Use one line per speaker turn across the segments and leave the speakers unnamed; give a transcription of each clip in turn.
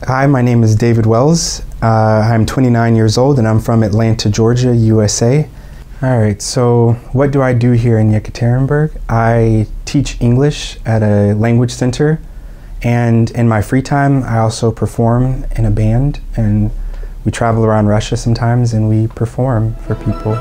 Hi, my name is David Uэллс. I'm 29 years old and I'm from Atlanta, Georgia, USA. All right, so what do I do here in Yekaterinburg? I teach English at a language center, and in my free time I also perform in a band, and we travel around Russia sometimes and we perform for people.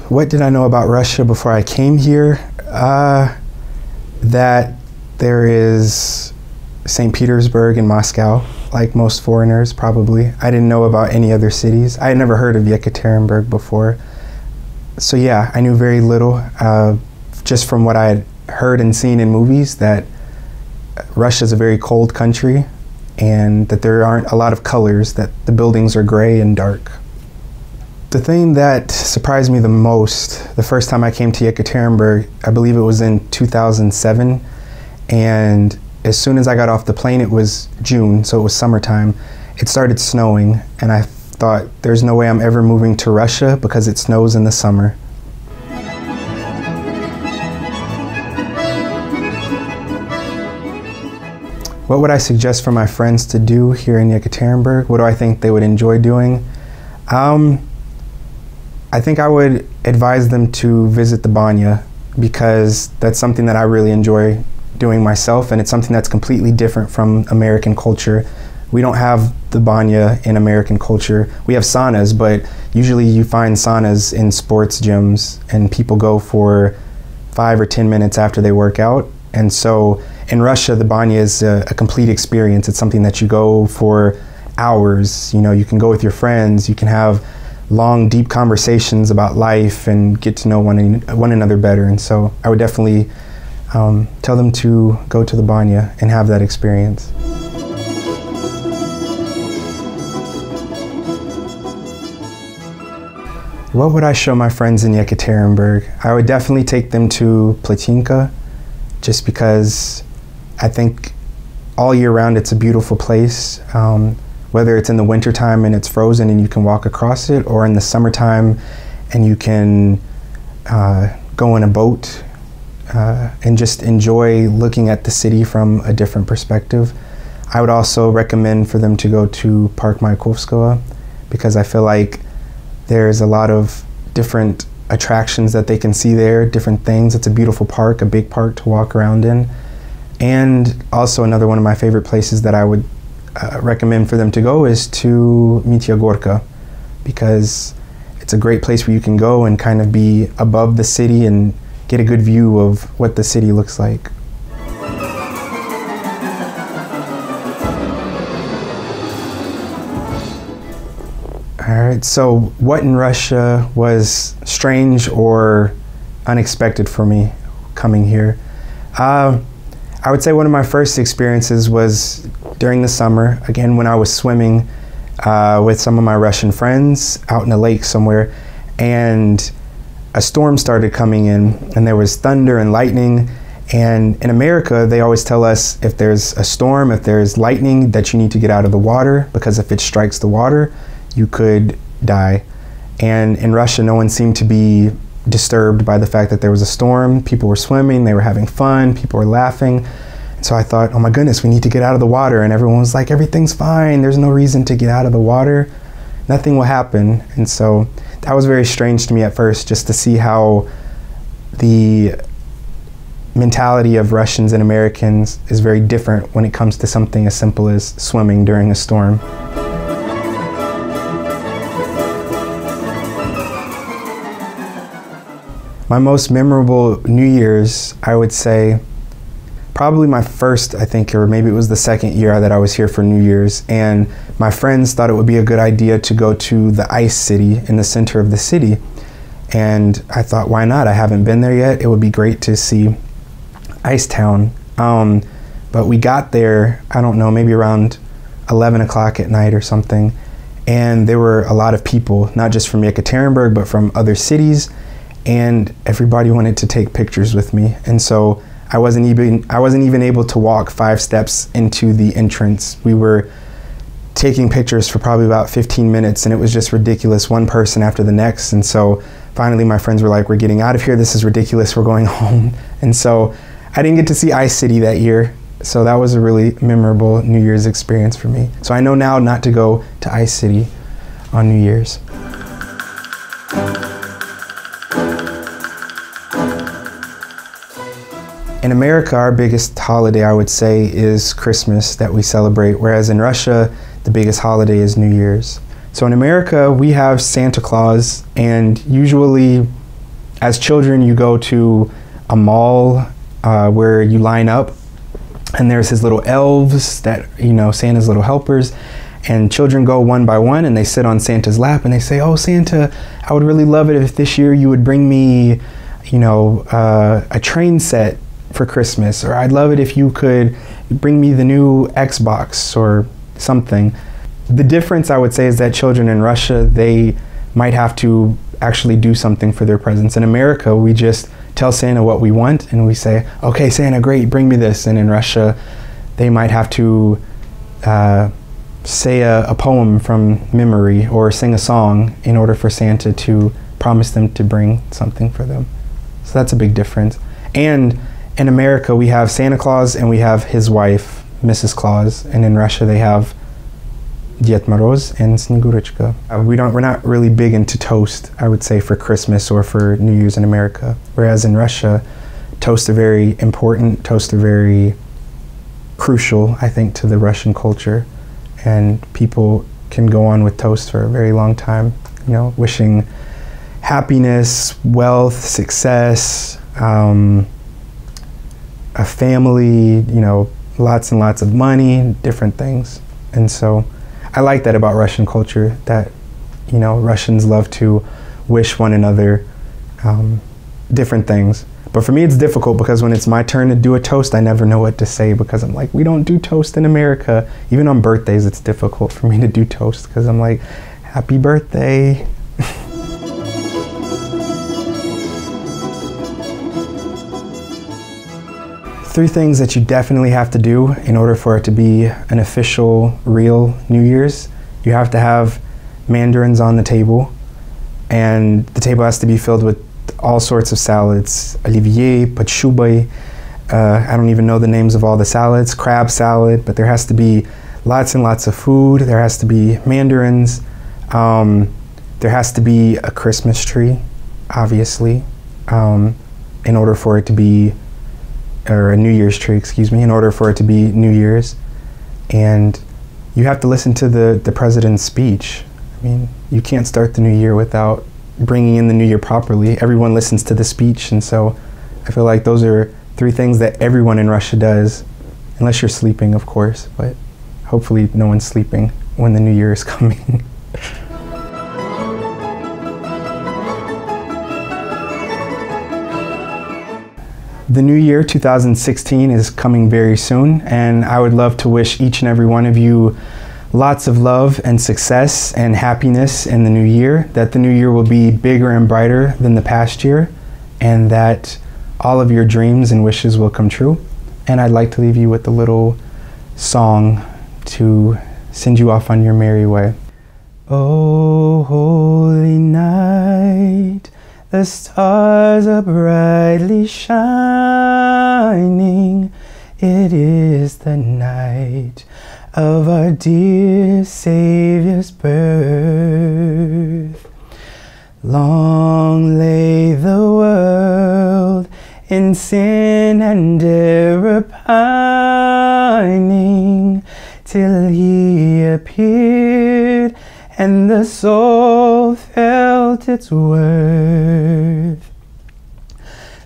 What did I know about Russia before I came here? That there is St. Petersburg and Moscow, like most foreigners probably. I didn't know about any other cities. I had never heard of Yekaterinburg before. So yeah, I knew very little, just from what I had heard and seen in movies, that Russia's a very cold country and that there aren't a lot of colors, that the buildings are gray and dark. The thing that surprised me the most, the first time I came to Yekaterinburg, I believe it was in 2007, and as soon as I got off the plane, it was June, so it was summertime, it started snowing, and I thought, there's no way I'm ever moving to Russia because it snows in the summer. What would I suggest for my friends to do here in Yekaterinburg? What do I think they would enjoy doing? I think I would advise them to visit the banya, because that's something that I really enjoy doing myself, and it's something that's completely different from American culture. We don't have the banya in American culture. We have saunas, but usually you find saunas in sports gyms, and people go for 5 or 10 minutes after they work out. And so in Russia, the banya is a complete experience. It's something that you go for hours. You know, you can go with your friends, you can have long, deep conversations about life and get to know one another better. And so I would definitely tell them to go to the banya and have that experience. What would I show my friends in Yekaterinburg? I would definitely take them to Platinka, just because I think all year round it's a beautiful place. Whether it's in the wintertime and it's frozen and you can walk across it, or in the summertime and you can go in a boat and just enjoy looking at the city from a different perspective. I would also recommend for them to go to Park Mayakovskого, because I feel like there's a lot of different attractions that they can see there, different things. It's a beautiful park, a big park to walk around in. And also another one of my favorite places that I would recommend for them to go is to Mitya Gorka, because it's a great place where you can go and kind of be above the city and get a good view of what the city looks like. Alright, so what in Russia was strange or unexpected for me coming here? I would say one of my first experiences was during the summer, again when I was swimming with some of my Russian friends out in a lake somewhere, and a storm started coming in, and there was thunder and lightning. And in America, they always tell us if there's a storm, if there's lightning, that you need to get out of the water, because if it strikes the water, you could die. And in Russia, no one seemed to be disturbed by the fact that there was a storm. People were swimming, they were having fun, people were laughing. So I thought, oh my goodness, we need to get out of the water. And everyone was like, everything's fine, there's no reason to get out of the water, nothing will happen. And so that was very strange to me at first, just to see how the mentality of Russians and Americans is very different when it comes to something as simple as swimming during a storm. My most memorable New Year's, I would say, probably my first, I think, or maybe it was the second year that I was here for New Year's, and my friends thought it would be a good idea to go to the Ice City in the center of the city. And I thought, why not? I haven't been there yet. It would be great to see Ice Town. But we got there, I don't know, maybe around 11 o'clock at night or something, and there were a lot of people, not just from Yekaterinburg, but from other cities, and everybody wanted to take pictures with me. And so I wasn't even able to walk 5 steps into the entrance. We were taking pictures for probably about 15 minutes, and it was just ridiculous, one person after the next. And so finally my friends were like, we're getting out of here, this is ridiculous, we're going home. And so I didn't get to see Ice City that year, so that was a really memorable New Year's experience for me. So I know now not to go to Ice City on New Year's. In America, our biggest holiday, I would say, is Christmas that we celebrate, whereas in Russia, the biggest holiday is New Year's. So in America, we have Santa Claus, and usually, as children, you go to a mall where you line up, and there's his little elves that, you know, Santa's little helpers, and children go one by one, and they sit on Santa's lap, and they say, "Oh, Santa, I would really love it if this year you would bring me, you know, a train set for Christmas, or I'd love it if you could bring me the new Xbox or something." The difference, I would say, is that children in Russia, they might have to actually do something for their presents. In America, we just tell Santa what we want and we say, "Okay, Santa, great, bring me this." And in Russia, they might have to say a poem from memory or sing a song in order for Santa to promise them to bring something for them. So that's a big difference. And in America, we have Santa Claus and we have his wife, Mrs. Claus, and in Russia they have Дед Мороз and Снегурочка. We're not really big into toast, I would say, for Christmas or for New Year's in America. Whereas in Russia, toasts are very important. Toasts are very crucial, I think, to the Russian culture. And people can go on with toasts for a very long time, you know, wishing happiness, wealth, success, a family, you know, lots and lots of money, different things. And so I like that about Russian culture, that, you know, Russians love to wish one another different things. But for me, it's difficult because when it's my turn to do a toast, I never know what to say because I'm like, we don't do toast in America. Even on birthdays, it's difficult for me to do toast because I'm like, happy birthday. Three things that you definitely have to do in order for it to be an official, real New Year's. You have to have mandarins on the table, and the table has to be filled with all sorts of salads. Olivier, подшубой, I don't even know the names of all the salads, crab salad, but there has to be lots and lots of food. There has to be mandarins. There has to be a Christmas tree, obviously, in order for it to be, or a New Year's tree, excuse me, in order for it to be New Year's. And you have to listen to the president's speech. I mean, you can't start the new year without bringing in the new year properly. Everyone listens to the speech, and so I feel like those are three things that everyone in Russia does, unless you're sleeping, of course, but hopefully no one's sleeping when the new year is coming. The new year, 2016, is coming very soon, and I would love to wish each and every one of you lots of love and success and happiness in the new year, that the new year will be bigger and brighter than the past year, and that all of your dreams and wishes will come true. And I'd like to leave you with a little song to send you off on your merry way. Oh, holy night, the stars are brightly shining. It is the night of our dear Savior's birth. Long lay the world in sin and error pining, till He appeared and the soul felt its worth.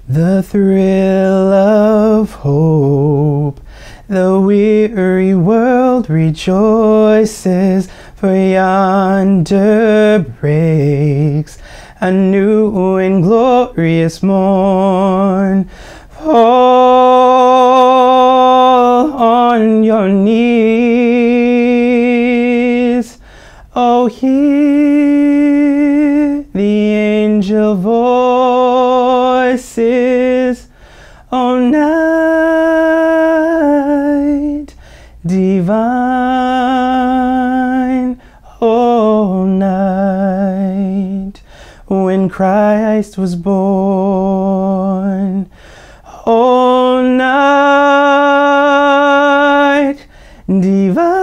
The thrill of hope, the weary world rejoices, for yonder breaks a new and glorious morn. Fall on your knees, oh, hear the angel voices, oh, night divine, oh, night when Christ was born, oh, night, divine.